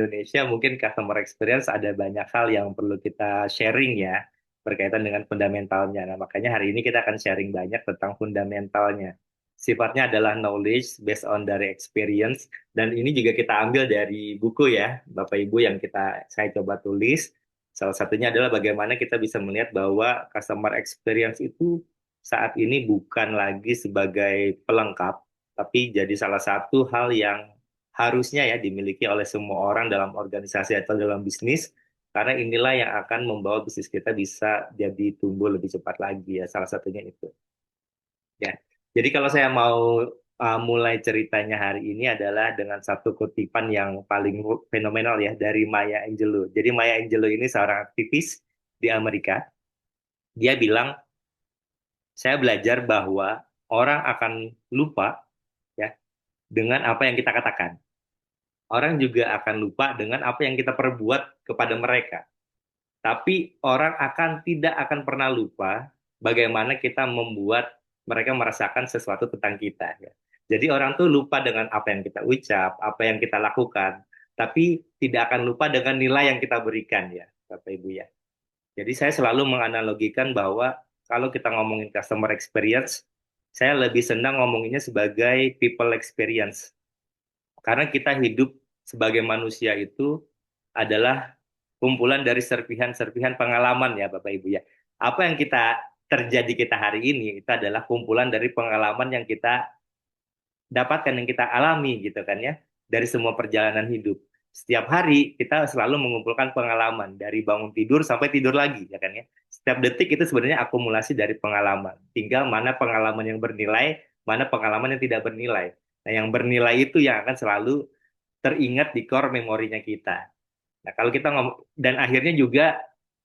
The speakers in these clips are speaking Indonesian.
Indonesia, mungkin customer experience ada banyak hal yang perlu kita sharing ya, berkaitan dengan fundamentalnya. Nah, makanya hari ini kita akan sharing banyak tentang fundamentalnya. Sifatnya adalah knowledge based on dari experience, dan ini juga kita ambil dari buku ya, Bapak Ibu, yang saya coba tulis. Salah satunya adalah bagaimana kita bisa melihat bahwa customer experience itu saat ini bukan lagi sebagai pelengkap, tapi jadi salah satu hal yang harusnya ya dimiliki oleh semua orang dalam organisasi atau dalam bisnis, karena inilah yang akan membawa bisnis kita bisa jadi tumbuh lebih cepat lagi ya, salah satunya itu ya. Jadi kalau saya mau mulai ceritanya hari ini adalah dengan satu kutipan yang paling fenomenal ya dari Maya Angelou. Jadi Maya Angelou ini seorang aktivis di Amerika. Dia bilang, saya belajar bahwa orang akan lupa ya dengan apa yang kita katakan. Orang juga akan lupa dengan apa yang kita perbuat kepada mereka. Tapi orang tidak akan pernah lupa bagaimana kita membuat mereka merasakan sesuatu tentang kita. Ya. Jadi orang tuh lupa dengan apa yang kita ucap, apa yang kita lakukan, tapi tidak akan lupa dengan nilai yang kita berikan ya, Bapak Ibu ya. Jadi saya selalu menganalogikan bahwa kalau kita ngomongin customer experience, saya lebih senang ngomonginnya sebagai people experience. Karena kita hidup sebagai manusia itu adalah kumpulan dari serpihan-serpihan pengalaman ya Bapak Ibu ya. Apa yang terjadi kita hari ini itu adalah kumpulan dari pengalaman yang kita dapatkan, yang kita alami gitu kan ya, dari semua perjalanan hidup. Setiap hari kita selalu mengumpulkan pengalaman dari bangun tidur sampai tidur lagi ya kan ya. Setiap detik itu sebenarnya akumulasi dari pengalaman. Tinggal mana pengalaman yang bernilai, mana pengalaman yang tidak bernilai. Nah, yang bernilai itu yang akan selalu teringat di core memorinya kita. Nah, kalau kita ngomong, dan akhirnya juga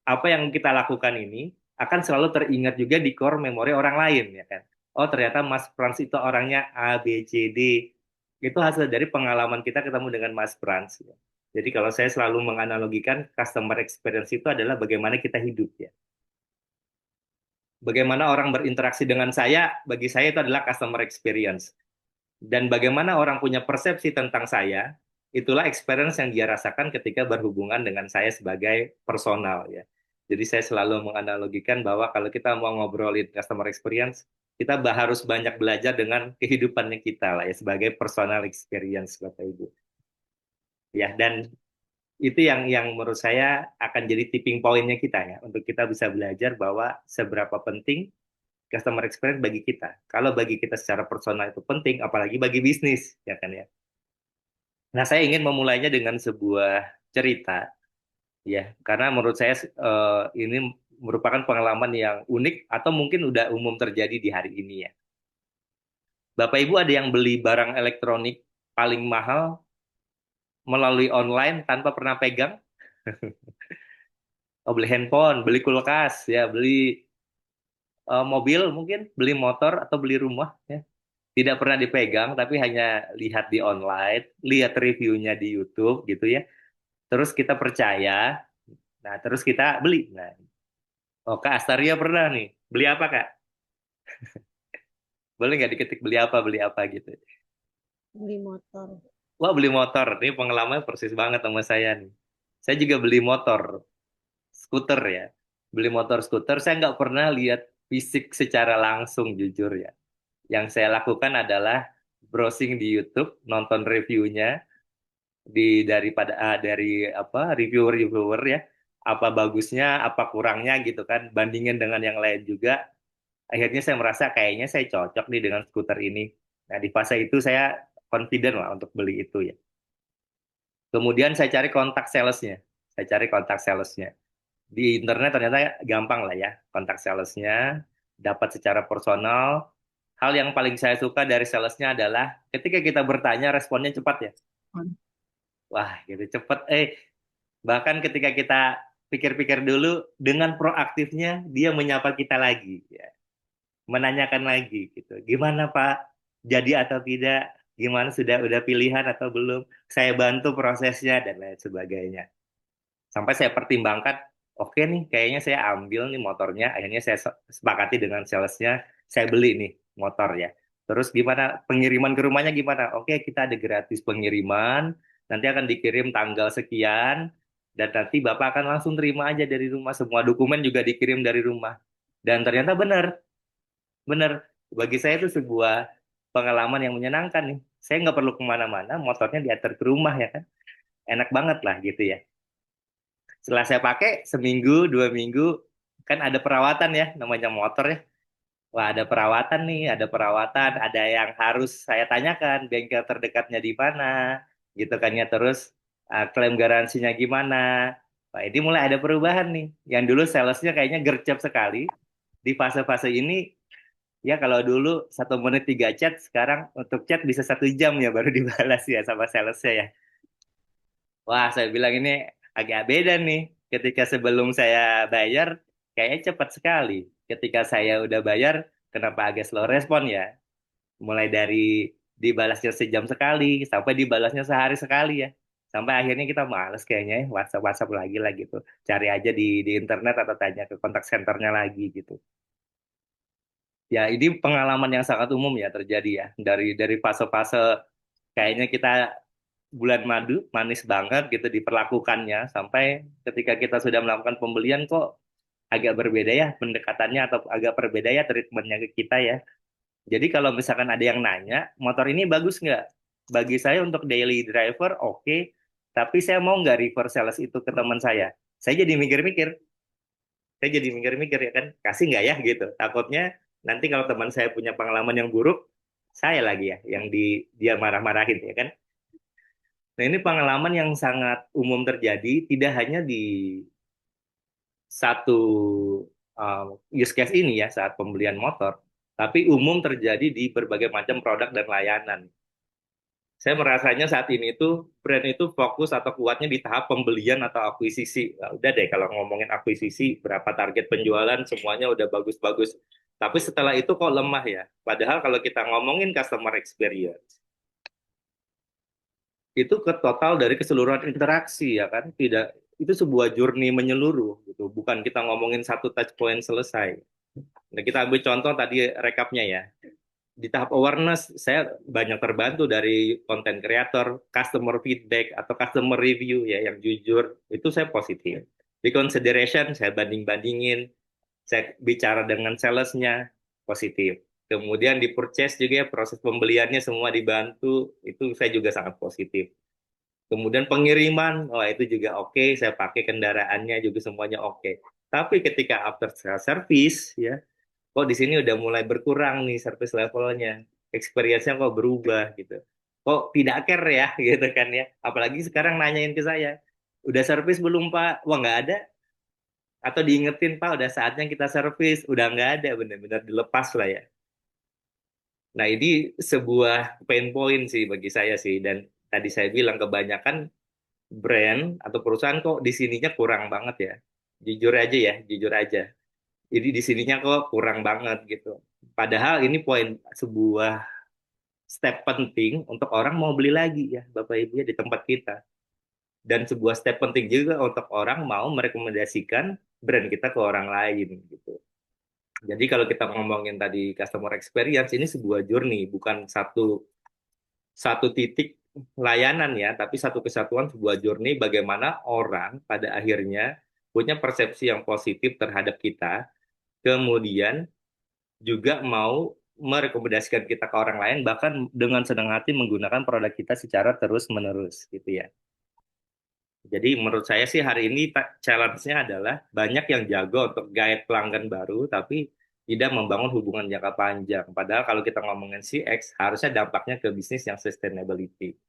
apa yang kita lakukan ini akan selalu teringat juga di core memori orang lain, ya kan? Oh, ternyata Mas Frans itu orangnya A, B, C, D. Itu hasil dari pengalaman kita ketemu dengan Mas Frans. Ya. Jadi kalau saya selalu menganalogikan customer experience itu adalah bagaimana kita hidup ya. Bagaimana orang berinteraksi dengan saya, bagi saya itu adalah customer experience. Dan bagaimana orang punya persepsi tentang saya, itulah experience yang dia rasakan ketika berhubungan dengan saya sebagai personal ya. Jadi saya selalu menganalogikan bahwa kalau kita mau ngobrolin customer experience, kita harus banyak belajar dengan kehidupannya kita lah ya sebagai personal experience Bapak Ibu. Ya, dan itu yang menurut saya akan jadi tipping point-nya kita ya untuk kita bisa belajar bahwa seberapa penting customer experience bagi kita. Kalau bagi kita secara personal itu penting, apalagi bagi bisnis ya kan ya. Nah, saya ingin memulainya dengan sebuah cerita, ya, karena menurut saya ini merupakan pengalaman yang unik atau mungkin udah umum terjadi di hari ini ya. Bapak Ibu ada yang beli barang elektronik paling mahal melalui online tanpa pernah pegang? Oh, beli handphone, beli kulkas, ya, beli mobil mungkin, beli motor atau beli rumah, ya. Tidak pernah dipegang, tapi hanya lihat di online, lihat reviewnya di YouTube gitu ya. Terus kita percaya. Nah, terus kita beli. Nah, oh, Kak Astaria pernah nih. Beli apa, Kak? Boleh nggak diketik beli apa gitu. Beli motor. Wah, beli motor. Ini pengalaman persis banget sama saya nih. Saya juga beli motor, skuter ya. Beli motor skuter, saya nggak pernah lihat fisik secara langsung, jujur ya. Yang saya lakukan adalah browsing di YouTube, nonton reviewnya, dari apa reviewer-reviewer ya, apa bagusnya, apa kurangnya gitu kan, bandingin dengan yang lain juga. Akhirnya saya merasa kayaknya saya cocok nih dengan skuter ini. Nah, di fase itu saya confident lah untuk beli itu ya. Kemudian saya cari kontak salesnya. Saya cari kontak salesnya. Di internet ternyata gampang lah ya, kontak salesnya, dapat secara personal. Hal yang paling saya suka dari salesnya adalah ketika kita bertanya, responnya cepat ya. Wah, gitu cepet. Bahkan ketika kita pikir-pikir dulu, dengan proaktifnya dia menyapa kita lagi. Ya. Menanyakan lagi gitu. Gimana Pak? Jadi atau tidak? Gimana udah pilihan atau belum? Saya bantu prosesnya dan lain sebagainya. Sampai saya pertimbangkan, oke nih, kayaknya saya ambil nih motornya. Akhirnya saya sepakati dengan salesnya, saya beli nih motor ya. Terus gimana pengiriman ke rumahnya gimana? Oke, kita ada gratis pengiriman. nanti akan dikirim tanggal sekian, dan nanti Bapak akan langsung terima aja dari rumah, semua dokumen juga dikirim dari rumah. Dan ternyata benar, benar. Bagi saya itu sebuah pengalaman yang menyenangkan nih. Saya nggak perlu kemana-mana, motornya diantar ke rumah ya kan. Enak banget lah gitu ya. Setelah saya pakai seminggu, 2 minggu, kan ada perawatan ya, namanya motor ya. Wah, ada perawatan nih, ada perawatan, ada yang harus saya tanyakan, bengkel terdekatnya di mana, gitu kan ya. Terus klaim garansinya gimana. Wah, ini mulai ada perubahan nih. Yang dulu salesnya kayaknya gercep sekali. Di fase-fase ini, ya kalau dulu 1 menit 3 chat, sekarang untuk chat bisa 1 jam ya baru dibalas ya sama salesnya ya. Wah, saya bilang ini agak beda nih. Ketika sebelum saya bayar, kayaknya cepat sekali. Ketika saya udah bayar, kenapa agak slow respon ya? Mulai dari dibalasnya sejam sekali, sampai dibalasnya sehari sekali ya. Sampai akhirnya kita males kayaknya ya, WhatsApp-WhatsApp lagi lah gitu. Cari aja di internet atau tanya ke kontak senternya lagi gitu. Ya, ini pengalaman yang sangat umum ya terjadi ya. Dari fase-fase kayaknya kita bulan madu, manis banget gitu diperlakukannya, sampai ketika kita sudah melakukan pembelian kok agak berbeda ya pendekatannya atau agak berbeda ya treatmentnya ke kita ya. Jadi kalau misalkan ada yang nanya, motor ini bagus nggak? Bagi saya untuk daily driver oke, tapi saya mau nggak refer sales itu ke teman saya. Saya jadi mikir-mikir, saya jadi mikir-mikir ya kan, kasih nggak ya gitu. Takutnya nanti kalau teman saya punya pengalaman yang buruk, saya lagi ya yang dia marah-marahin ya kan. Nah, ini pengalaman yang sangat umum terjadi, tidak hanya di satu use case ini ya, saat pembelian motor, tapi umum terjadi di berbagai macam produk dan layanan. Saya merasanya saat ini tuh brand itu fokus atau kuatnya di tahap pembelian atau akuisisi. Nah, udah deh kalau ngomongin akuisisi, berapa target penjualan, semuanya udah bagus-bagus. Tapi setelah itu kok lemah ya. Padahal kalau kita ngomongin customer experience, itu ke total dari keseluruhan interaksi ya kan, tidak, itu sebuah journey menyeluruh gitu, bukan kita ngomongin satu touch point selesai. Nah, kita ambil contoh tadi rekapnya ya, di tahap awareness saya banyak terbantu dari konten kreator, customer feedback atau customer review ya yang jujur, itu saya positif. Di consideration saya banding-bandingin, saya bicara dengan salesnya, positif. Kemudian di purchase juga ya, proses pembeliannya semua dibantu, itu saya juga sangat positif. Kemudian pengiriman, oh itu juga oke, saya pakai kendaraannya juga semuanya oke. Tapi ketika after service ya, kok di sini udah mulai berkurang nih service levelnya, experience-nya kok berubah gitu. Kok tidak care ya gitu kan ya. Apalagi sekarang nanyain ke saya, udah service belum Pak? Wah nggak ada. Atau diingetin Pak, udah saatnya kita service, udah nggak ada, benar-benar dilepas lah ya. Nah, ini sebuah pain point sih bagi saya sih. Dan tadi saya bilang kebanyakan brand atau perusahaan kok di sininya kurang banget ya. Jujur aja ya, jujur aja. Jadi di sininya kok kurang banget gitu. Padahal ini poin, sebuah step penting untuk orang mau beli lagi ya, Bapak Ibu ya, di tempat kita. Dan sebuah step penting juga untuk orang mau merekomendasikan brand kita ke orang lain gitu. Jadi kalau kita ngomongin tadi customer experience, ini sebuah journey, bukan satu satu titik layanan ya, tapi satu kesatuan, sebuah journey bagaimana orang pada akhirnya punya persepsi yang positif terhadap kita, kemudian juga mau merekomendasikan kita ke orang lain, bahkan dengan senang hati menggunakan produk kita secara terus-menerus gitu ya. Jadi menurut saya sih hari ini challenge-nya adalah banyak yang jago untuk guide pelanggan baru, tapi tidak membangun hubungan jangka panjang. Padahal kalau kita ngomongin CX, harusnya dampaknya ke bisnis yang sustainability.